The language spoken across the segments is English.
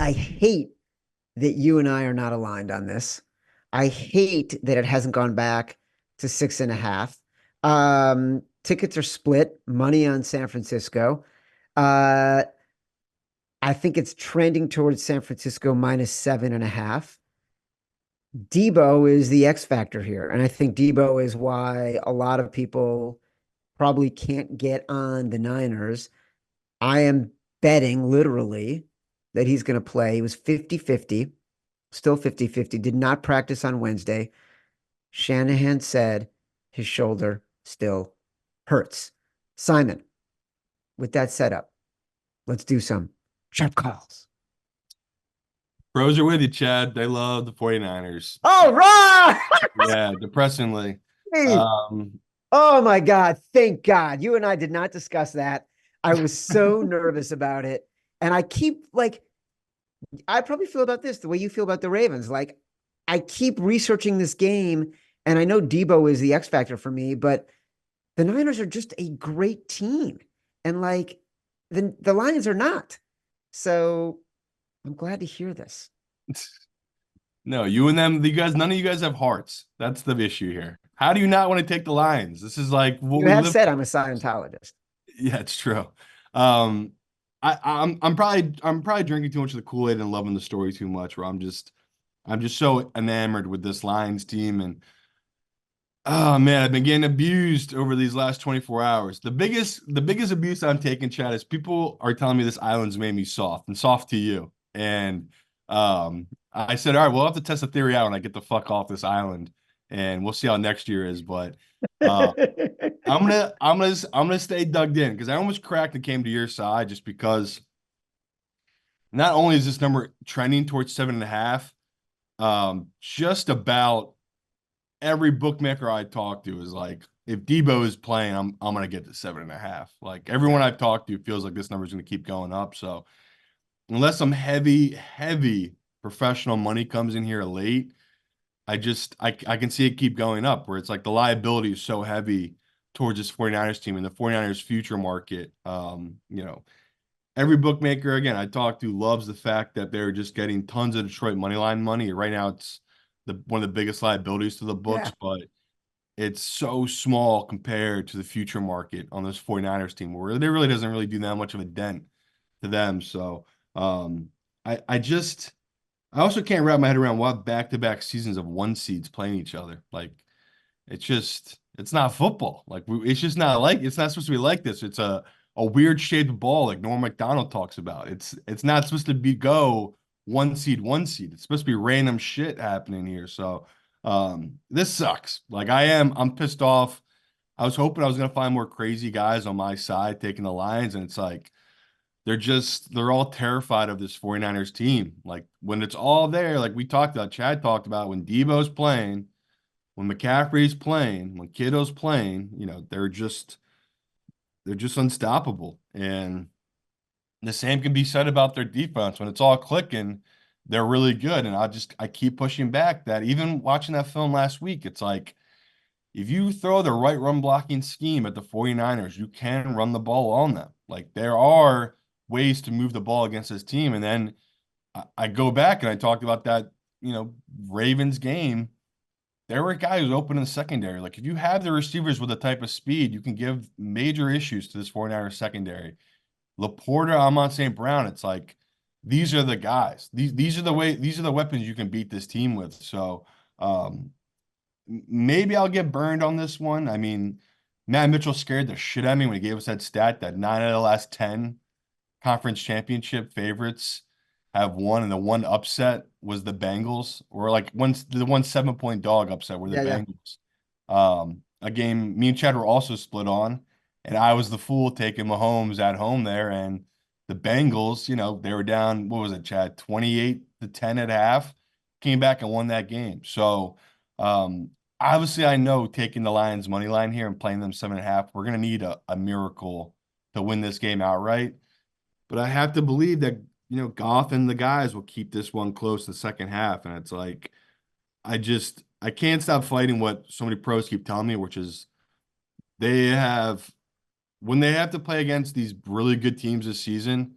I hate that you and I are not aligned on this. I hate that it hasn't gone back to 6.5. Tickets are split, money on San Francisco. Uh, I think it's trending towards San Francisco minus 7.5. Debo is the X factor here. And I think Debo is why a lot of people probably can't get on the Niners. I am betting literally that he's going to play. He was 50-50, still 50-50, did not practice on Wednesday. Shanahan said his shoulder still hurts. Simon, with that setup, let's do some sharp calls. Pros are with you, Chad. They love the 49ers. All right. Yeah, depressingly. Hey. Um, Oh my God. Thank God. You and I did not discuss that. I was so nervous about it. And I keep like, I probably feel about this the way you feel about the Ravens. Like, I keep researching this game, and I know Debo is the X factor for me, but the Niners are just a great team. And like, the Lions are not. So I'm glad to hear this. no, you and them, you guys, none of you guys have hearts. That's the issue here. How do you not want to take the Lions? This is like what You we have live said for. I'm a Scientologist. Yeah, it's true. Um, I'm probably drinking too much of the Kool-Aid and loving the story too much, where I'm just so enamored with this Lions team. And oh man, I've been getting abused over these last 24 hours. The biggest abuse I'm taking, Chad, is people are telling me this island's made me soft and soft to you. And I said, all right, we'll have to test the theory out when I get the fuck off this island, and we'll see how next year is. But uh, I'm gonna stay dug in because I almost cracked and came to your side just because not only is this number trending towards 7.5, just about every bookmaker I talk to is like, if Debo is playing, I'm gonna get to 7.5. Like everyone Yeah. I've talked to feels like this number is gonna keep going up. So unless some heavy, heavy professional money comes in here late, I can see it keep going up where it's like the liability is so heavy towards this 49ers team and the 49ers future market. Every bookmaker again I talk to loves the fact that they're just getting tons of Detroit money line money. Right now it's the one of the biggest liabilities to the books, Yeah. but it's so small compared to the future market on this 49ers team where there really doesn't really do that much of a dent to them. So um I also can't wrap my head around what back-to-back seasons of one seeds playing each other. Like it's not football. Like it's not supposed to be like this. It's a weird shaped ball like Norm Macdonald talks about. It's not supposed to be go one seed, one seed. It's supposed to be random shit happening here. So this sucks. I'm pissed off. I was hoping I was gonna find more crazy guys on my side taking the Lions, and it's like they're all terrified of this 49ers team. Like when it's all there, like we talked about, Chad talked about, when Debo's playing, when McCaffrey's playing, when Kitto's playing, they're just unstoppable. And the same can be said about their defense. When it's all clicking, they're really good. And I keep pushing back that even watching that film last week, it's like if you throw the right run blocking scheme at the 49ers, you can run the ball on them. Like there are ways to move the ball against this team. And then I go back and I talked about that, Ravens game. There were guys open in the secondary. Like if you have the receivers with the type of speed, you can give major issues to this 49ers secondary. Laporta, Amon St. Brown, it's like these are the guys. These are the weapons you can beat this team with. So um maybe I'll get burned on this one. I mean, Matt Mitchell scared the shit out of me when he gave us that stat that 9 out of the last 10 conference championship favorites have won, and the one upset was the Bengals, or like the one 7 point dog upset were the Yeah. Yeah. Bengals. A game me and Chad were also split on, and I was the fool taking Mahomes at home there, and the Bengals, they were down, what was it, Chad, 28-10 at half, came back and won that game. So um, obviously I know taking the Lions money line here and playing them 7.5, we're gonna need a miracle to win this game outright. But I have to believe that, Goff and the guys will keep this one close the second half. And it's like, I can't stop fighting what so many pros keep telling me, which is they have, when they have to play against these really good teams this season,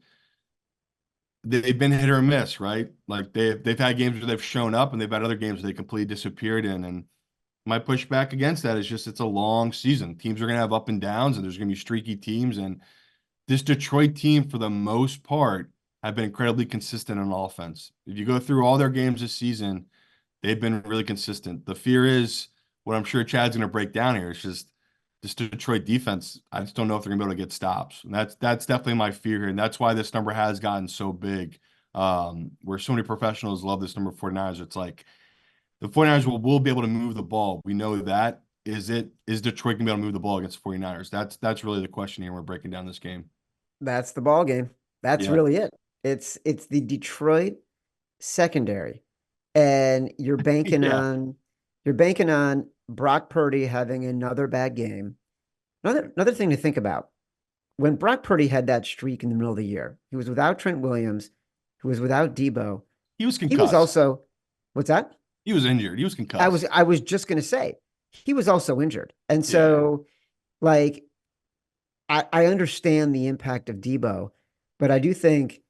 they've been hit or miss, right? Like they've had games where they've shown up and they've had other games where they completely disappeared in. And my pushback against that is just it's a long season. Teams are gonna have up and downs, and there's gonna be streaky teams. And this Detroit team, for the most part, have been incredibly consistent on offense. If you go through all their games this season, they've been really consistent. The fear is what I'm sure Chad's going to break down here. It's just this Detroit defense. I just don't know if they're going to be able to get stops. And that's definitely my fear here. And that's why this number has gotten so big. Where so many professionals love this number 49ers. It's like the 49ers will be able to move the ball. We know that. Is Detroit going to be able to move the ball against the 49ers? That's really the question here. We're breaking down this game. That's the ball game. That's Yeah. really it. It's the Detroit secondary, and Yeah. you're banking on Brock Purdy having another bad game. Another thing to think about. When Brock Purdy had that streak in the middle of the year, he was without Trent Williams, he was without Debo. He was He was concussed. also, what's that? He was injured. He was concussed. I was just gonna say he was also injured. And Yeah. so like I understand the impact of Debo, but I do think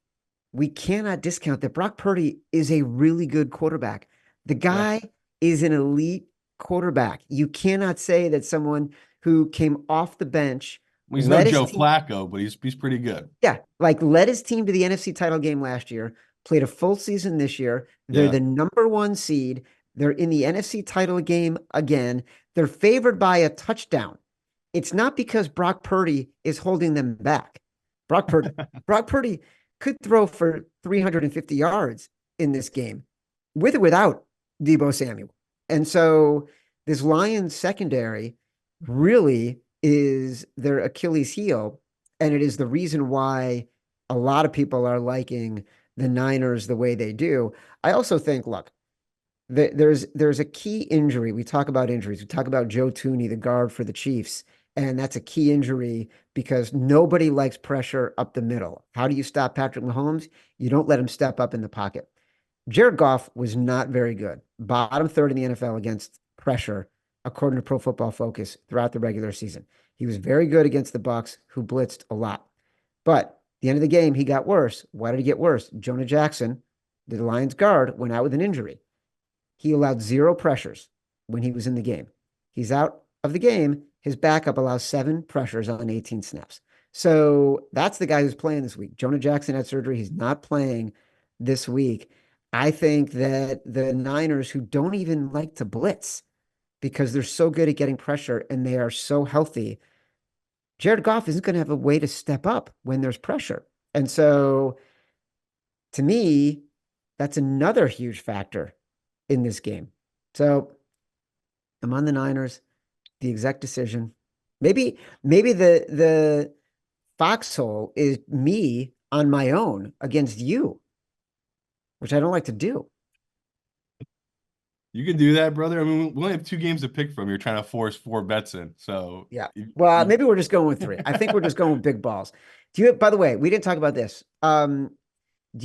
we cannot discount that Brock Purdy is a really good quarterback. The Yeah. guy is an elite quarterback. You cannot say that someone who came off the bench, Well, he's no led his Joe team, Flacco, but he's pretty good. yeah, like led his team to the NFC title game last year, played a full season this year. They're Yeah. the number one seed. They're in the NFC title game again. They're favored by a touchdown. It's not because Brock Purdy is holding them back. Brock Purdy, Brock Purdy could throw for 350 yards in this game with or without Debo Samuel. And so this Lions secondary really is their Achilles heel. And it is the reason why a lot of people are liking the Niners the way they do. I also think, look, there's a key injury. We talk about injuries. We talk about Joe Tooney, the guard for the Chiefs, and that's a key injury because nobody likes pressure up the middle. How do you stop Patrick Mahomes? You don't let him step up in the pocket. Jared Goff was not very good. Bottom third in the NFL against pressure, according to Pro Football Focus, throughout the regular season. He was very good against the Bucks, who blitzed a lot. But at the end of the game, he got worse. Why did he get worse? Jonah Jackson, the Lions guard, went out with an injury. He allowed zero pressures when he was in the game. He's out of the game. His backup allows 7 pressures on 18 snaps. So that's the guy who's playing this week. Jonah Jackson had surgery. He's not playing this week. I think that the Niners, who don't even like to blitz because they're so good at getting pressure and they are so healthy, Jared Goff isn't going to have a way to step up when there's pressure. And so to me, that's another huge factor in this game. So I'm on the Niners, the exact decision. Maybe the foxhole is me on my own against you, which I don't like to do. You can do that, brother. I mean, we only have 2 games to pick from. You're trying to force 4 bets in. So Yeah. Well, you, maybe we're just going with three. I think we're just going with big balls. Do you, by the way, we didn't talk about this. Do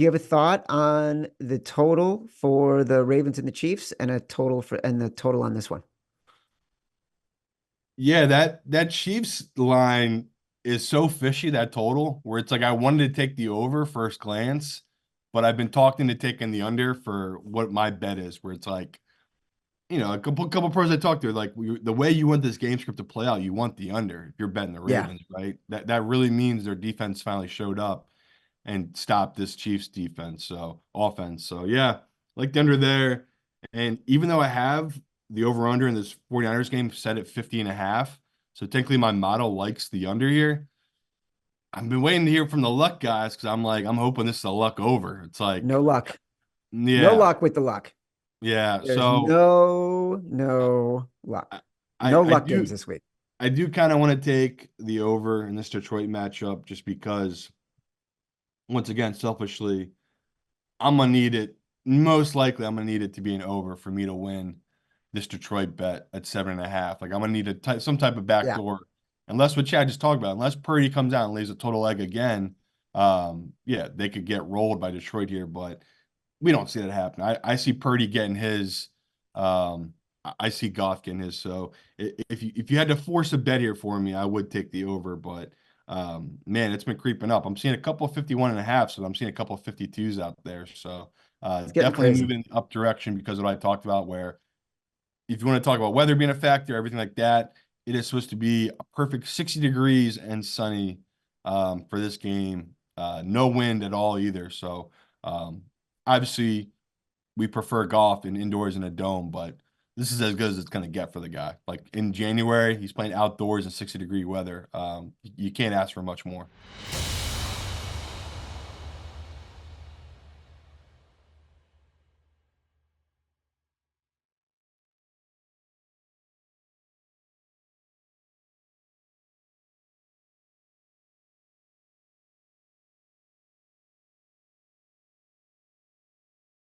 you have a thought on the total for the Ravens and the Chiefs and the total on this one? yeah, that Chiefs line is so fishy, that total, where it's like I wanted to take the over first glance, but I've been talking to taking the under for what my bet is, where it's like, a couple pros I talked to, like the way you want this game script to play out, you want the under if you're betting the Yeah. Ravens, right? That really means their defense finally showed up and stopped this Chiefs defense, so offense. So yeah, like the under there. And even though I have the over under in this 49ers game set at 50.5, so technically my model likes the under here. I've been waiting to hear from the luck guys because I'm hoping this is a luck over. It's like, No luck. No yeah, luck with the luck. yeah. There's So no luck. I No I luck games do this week. I do kind of want to take the over in this Detroit matchup just because once again, selfishly, I'm gonna need it. Most likely, I'm gonna need it to be an over for me to win this Detroit bet at 7.5. Like I'm gonna need some type of Yeah. backdoor, unless what Chad just talked about. Unless Purdy comes out and lays a total egg again, yeah, they could get rolled by Detroit here, but we don't see that happen. I see Purdy getting his. I see Goff getting his. So if you had to force a bet here for me, I would take the over, but Man, it's been creeping up. I'm seeing a couple of 51.5, so I'm seeing a couple of 52s out there. So It's getting definitely crazy. moving up direction because of what I talked about, where if you want to talk about weather being a factor, everything like that, it is supposed to be a perfect 60 degrees and sunny for this game. No wind at all either. So um, obviously we prefer golf and indoors in a dome, but this is as good as it's going to get for the guy. Like in January, he's playing outdoors in 60-degree weather. You can't ask for much more.